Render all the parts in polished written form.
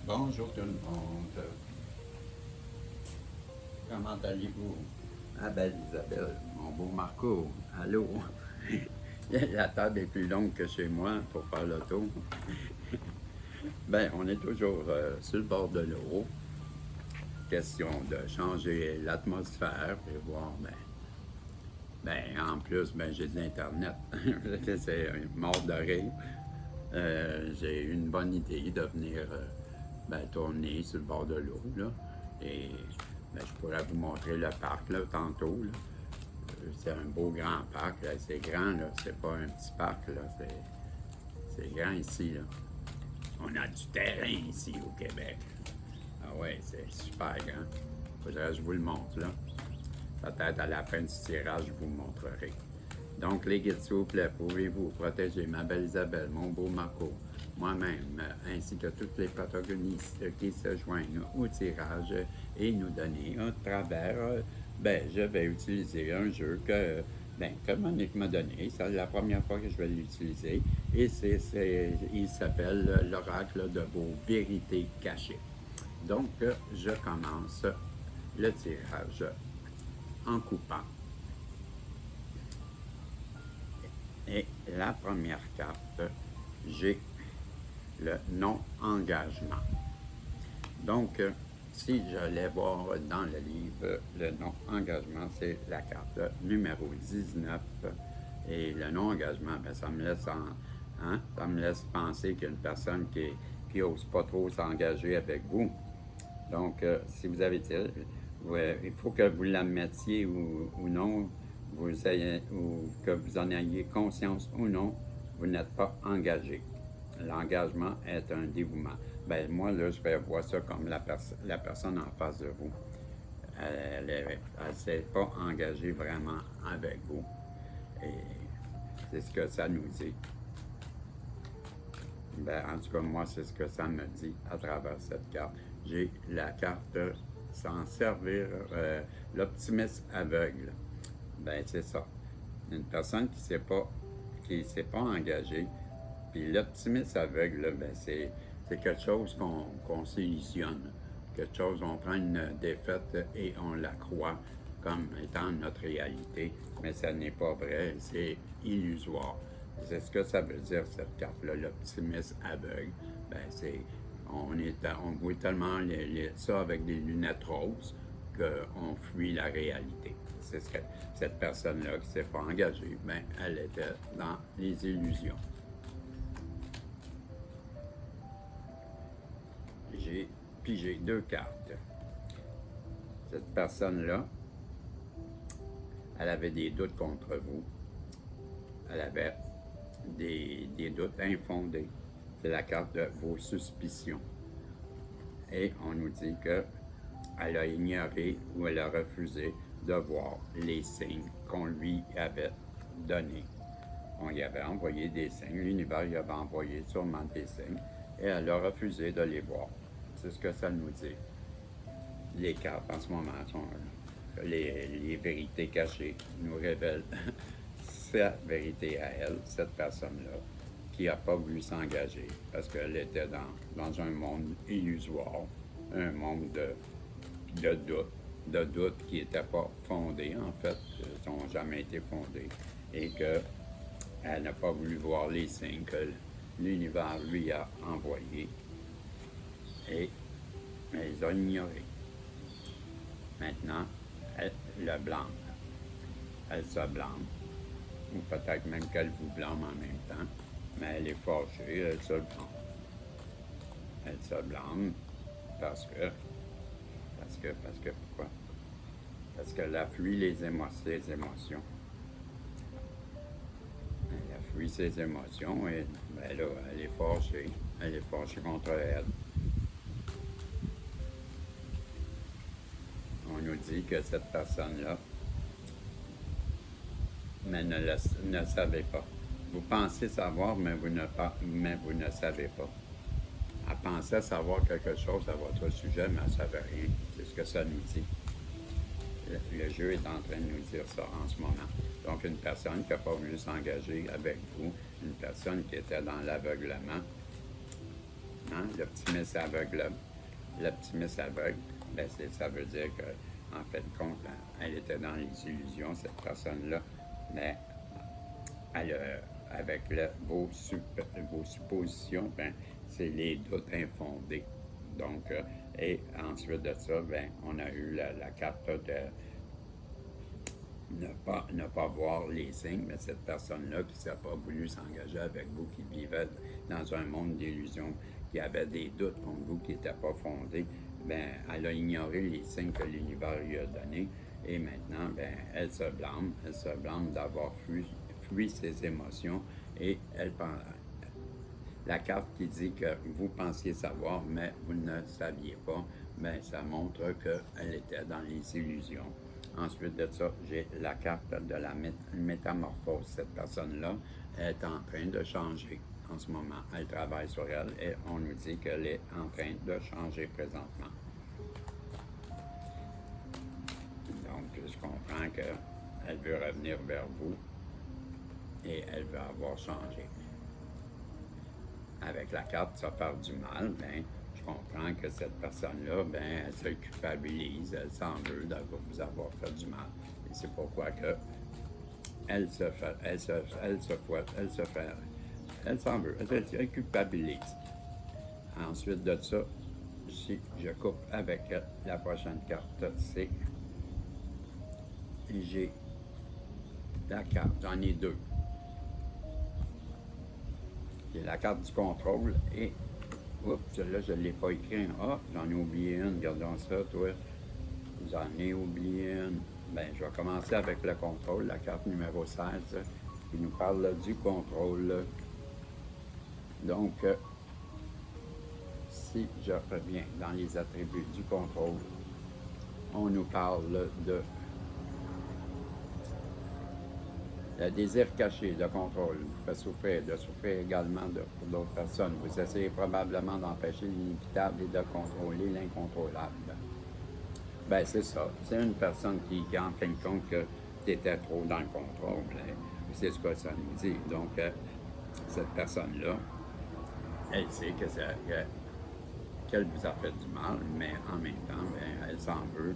Bonjour tout le monde. Comment allez-vous? Ah belle Isabelle, mon beau Marco, allô? La table est plus longue que chez moi pour faire le tour. Ben, on est toujours sur le bord de l'eau. Question de changer l'atmosphère et voir, en plus, j'ai de l'Internet. C'est mort de rire. J'ai une bonne idée de venir tourner sur le bord de l'eau, là. Et je pourrais vous montrer le parc, là, tantôt, là. C'est un beau grand parc, là. C'est grand, là. C'est pas un petit parc, là. C'est grand ici, là. On a du terrain ici au Québec. Ah ouais, c'est super grand. Faudrait que je vous le montre, là. Peut-être à la fin du tirage, je vous montrerai. Donc, les guides, s'il vous plaît, pouvez-vous protéger ma belle Isabelle, mon beau Marco, moi-même, ainsi que toutes les protagonistes qui se joignent au tirage et nous donner un travers? Je vais utiliser un jeu que Monique m'a donné. C'est la première fois que je vais l'utiliser. Et il s'appelle l'oracle de vos vérités cachées. Donc, je commence le tirage en coupant. Et la première carte, j'ai le non-engagement. Donc, si j'allais voir dans le livre, le non-engagement, c'est la carte numéro 19. Et le non-engagement, ça me laisse ça me laisse penser qu'il y a une personne qui n'ose pas trop s'engager avec vous. Donc, si vous avez il faut que vous l'admettiez ou non, ou que vous en ayez conscience ou non, vous n'êtes pas engagé. L'engagement est un dévouement. Moi, là, je vais voir ça comme la personne en face de vous. Elle ne s'est pas engagée vraiment avec vous. Et c'est ce que ça nous dit. En tout cas, moi, c'est ce que ça me dit à travers cette carte. J'ai la carte s'en servir, l'optimiste aveugle. C'est ça. Une personne qui ne s'est pas engagée, puis l'optimiste aveugle, c'est quelque chose qu'on s'illusionne. Quelque chose, on prend une défaite et on la croit comme étant notre réalité, mais ça n'est pas vrai, c'est illusoire. C'est ce que ça veut dire, cette carte-là, l'optimiste aveugle. On voit tellement ça avec des lunettes roses qu'on fuit la réalité. C'est ce que cette personne-là qui ne s'est pas engagée, elle était dans les illusions. J'ai pigé 2 cartes. Cette personne-là, elle avait des doutes contre vous. Elle avait des doutes infondés. C'est la carte de vos suspicions. Et on nous dit qu'elle a ignoré ou elle a refusé de voir les signes qu'on lui avait donnés. On y avait envoyé des signes, l'univers y avait envoyé sûrement des signes, et elle a refusé de les voir. C'est ce que ça nous dit. Les cartes en ce moment sont les vérités cachées nous révèlent sa vérité à elle, cette personne-là, qui n'a pas voulu s'engager parce qu'elle était dans un monde illusoire, un monde de doutes qui n'étaient pas fondés, en fait, qui n'ont jamais été fondés, et qu'elle n'a pas voulu voir les signes que l'univers lui a envoyés, et ils ont ignoré. Maintenant, elle le blâme. Elle se blâme, ou peut-être même qu'elle vous blâme en même temps, mais elle est fâchée, elle se blâme. Elle se blâme parce que pourquoi? Parce qu'elle a fui les émotions. Elle a fui ses émotions et là, elle est fâchée. Elle est fâchée contre elle. On nous dit que cette personne-là, mais ne savez pas. Vous pensez savoir, mais vous ne savez pas. Elle pensait savoir quelque chose à votre sujet, mais elle ne savait rien. C'est ce que ça nous dit. Le jeu est en train de nous dire ça en ce moment. Donc, une personne qui n'a pas voulu s'engager avec vous, une personne qui était dans l'aveuglement, Hein? L'optimiste aveugle. L'optimiste aveugle, ben ça veut dire que, en fait, compte, elle était dans les illusions, cette personne-là, mais avec vos suppositions, ben, c'est les doutes infondés. Donc, et ensuite de ça, ben, on a eu la carte de ne pas voir les signes, mais cette personne-là qui n'a pas voulu s'engager avec vous, qui vivait dans un monde d'illusions, qui avait des doutes contre vous, qui n'étaient pas fondés, ben, elle a ignoré les signes que l'univers lui a donnés, et maintenant, ben, elle se blâme d'avoir fui ses émotions, et la carte qui dit que vous pensiez savoir, mais vous ne saviez pas, ben, ça montre qu'elle était dans les illusions. Ensuite de ça, j'ai la carte de la métamorphose. Cette personne-là est en train de changer en ce moment. Elle travaille sur elle et on nous dit qu'elle est en train de changer présentement. Donc, je comprends qu'elle veut revenir vers vous et elle veut avoir changé. Avec la carte, ça faire du mal, ben, je comprends que cette personne-là, ben, elle se culpabilise, elle s'en veut d'avoir vous avoir fait du mal. Et c'est pourquoi que elle s'en veut, elle culpabilise. Ensuite de ça, si je coupe avec la prochaine carte, c'est j'ai la carte, j'en ai deux. J'ai la carte du contrôle et oups, celle-là, je ne l'ai pas écrit. Ah, j'en ai oublié une. Regardons ça, toi. J'en ai oublié une. Bien, je vais commencer avec le contrôle, la carte numéro 16, qui nous parle du contrôle. Donc, si je reviens dans les attributs du contrôle, on nous parle de le désir caché, le contrôle, vous fait souffrir, de souffrir également pour d'autres personnes. Vous essayez probablement d'empêcher l'inévitable et de contrôler l'incontrôlable. Ben c'est ça. C'est une personne qui en fin de compte, que tu étais trop dans le contrôle. C'est ce que ça nous dit. Donc, cette personne-là, elle sait qu'elle vous a fait du mal, mais en même temps, ben, elle s'en veut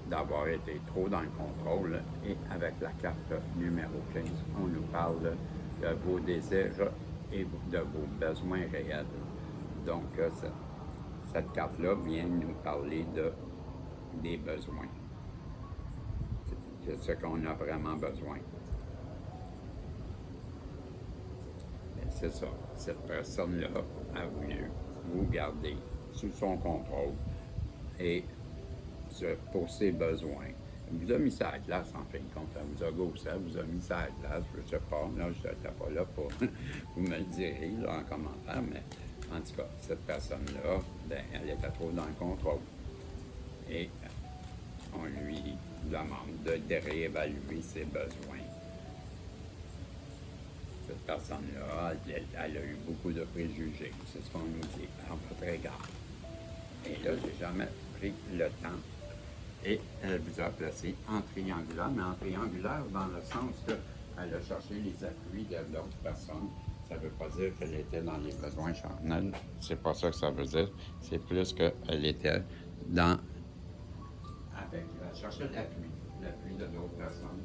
d'avoir été trop dans le contrôle. Et avec la carte numéro 15, on nous parle de vos désirs et de vos besoins réels. Donc, cette carte-là vient nous parler des besoins. C'est ce qu'on a vraiment besoin. C'est ça. Cette personne-là a voulu vous garder sous son contrôle et pour ses besoins. Elle vous a mis ça à la glace, en fin de compte. Elle vous a gossé, elle vous a mis ça à la glace. Je ne sais pas, là, je n'étais pas là pour vous me le direz là, en commentaire, mais en tout cas, cette personne-là, ben, elle était trop dans le contrôle. Et on lui demande de réévaluer ses besoins. Cette personne-là, elle a eu beaucoup de préjugés. C'est ce qu'on nous dit en votre égard. Et là, j'ai jamais pris le temps. Et elle vous a placé en triangulaire, mais en triangulaire dans le sens qu'elle a cherché les appuis de d'autres personnes. Ça ne veut pas dire qu'elle était dans les besoins charnels. C'est pas ça que ça veut dire. C'est plus qu'elle était dans... Elle cherchait l'appui de d'autres personnes.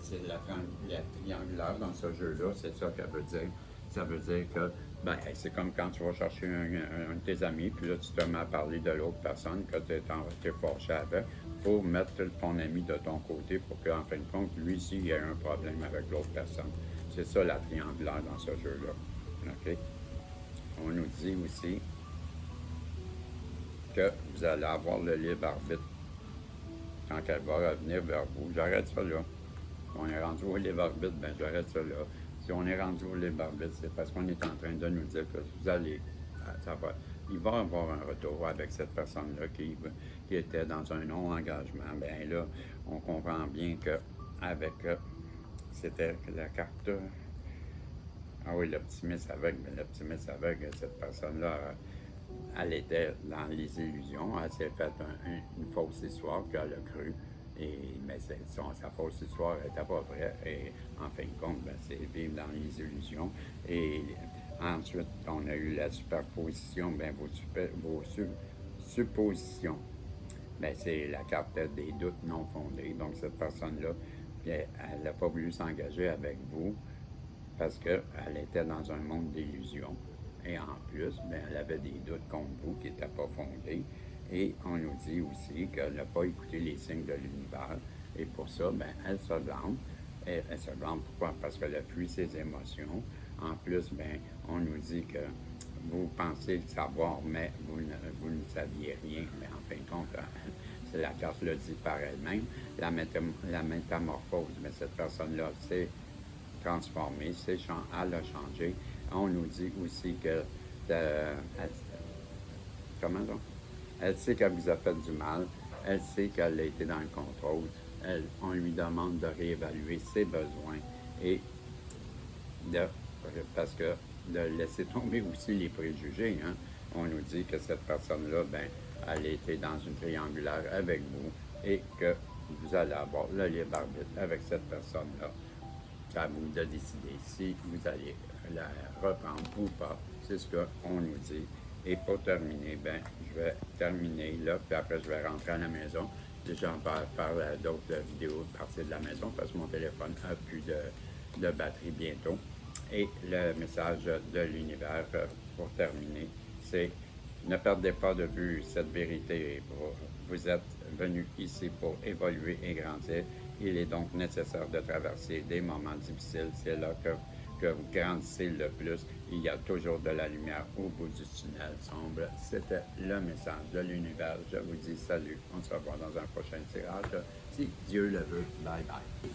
C'est la triangulaire dans ce jeu-là, c'est ça qu'elle veut dire. Ça veut dire que ben, c'est comme quand tu vas chercher un de tes amis, puis là, tu te mets à parler de l'autre personne que tu es fâché avec, pour mettre ton ami de ton côté, pour qu'en fin de compte, lui aussi, il ait un problème avec l'autre personne. C'est ça la triangulaire dans ce jeu-là. OK? On nous dit aussi que vous allez avoir le libre arbitre quand elle va revenir vers vous. J'arrête ça là. Si on est rendu au libre arbitre, ben j'arrête ça là. Si on est rendu au libre arbitre, c'est parce qu'on est en train de nous dire que vous allez, il va y avoir un retour avec cette personne-là qui était dans un non-engagement. Bien là, on comprend bien qu'avec, c'était la carte, ah oui, l'optimiste aveugle, mais l'optimiste aveugle, cette personne-là, elle était dans les illusions, elle s'est faite une fausse histoire qu'elle a cru. Mais sa fausse histoire n'était pas vraie. Et en fin de compte, ben, c'est vivre dans les illusions. Et Ensuite, on a eu la superposition, bien, suppositions. Bien, c'est la carte des doutes non fondés. Donc, cette personne-là, elle n'a pas voulu s'engager avec vous parce qu'elle était dans un monde d'illusions. Et en plus, bien, elle avait des doutes contre vous qui n'étaient pas fondés. Et on nous dit aussi qu'elle n'a pas écouté les signes de l'univers. Et pour ça, bien, elle se blâme. Elle se blâme pourquoi? Parce qu'elle a fui ses émotions. En plus, bien, on nous dit que vous pensez le savoir, mais vous ne saviez rien. Mais en fin de compte, la carte le dit par elle-même, la métamorphose. Mais cette personne-là s'est transformée, elle a changé. On nous dit aussi que, comment donc? Elle sait qu'elle vous a fait du mal, elle sait qu'elle a été dans le contrôle, on lui demande de réévaluer ses besoins et parce que de laisser tomber aussi les préjugés. Hein. On nous dit que cette personne-là, ben, elle a été dans une triangulaire avec vous et que vous allez avoir le libre arbitre avec cette personne-là. C'est à vous de décider si vous allez la reprendre ou pas. C'est ce qu'on nous dit. Et pour terminer, ben, je vais terminer là, puis après je vais rentrer à la maison. Déjà, on va faire d'autres vidéos à partir de la maison parce que mon téléphone n'a plus de batterie bientôt. Et le message de l'univers, pour terminer, c'est ne perdez pas de vue cette vérité. Vous êtes venu ici pour évoluer et grandir. Il est donc nécessaire de traverser des moments difficiles. C'est là que vous grandissez le plus. Il y a toujours de la lumière au bout du tunnel sombre. C'était le message de l'univers. Je vous dis salut. On se revoit dans un prochain tirage. Si Dieu le veut. Bye bye.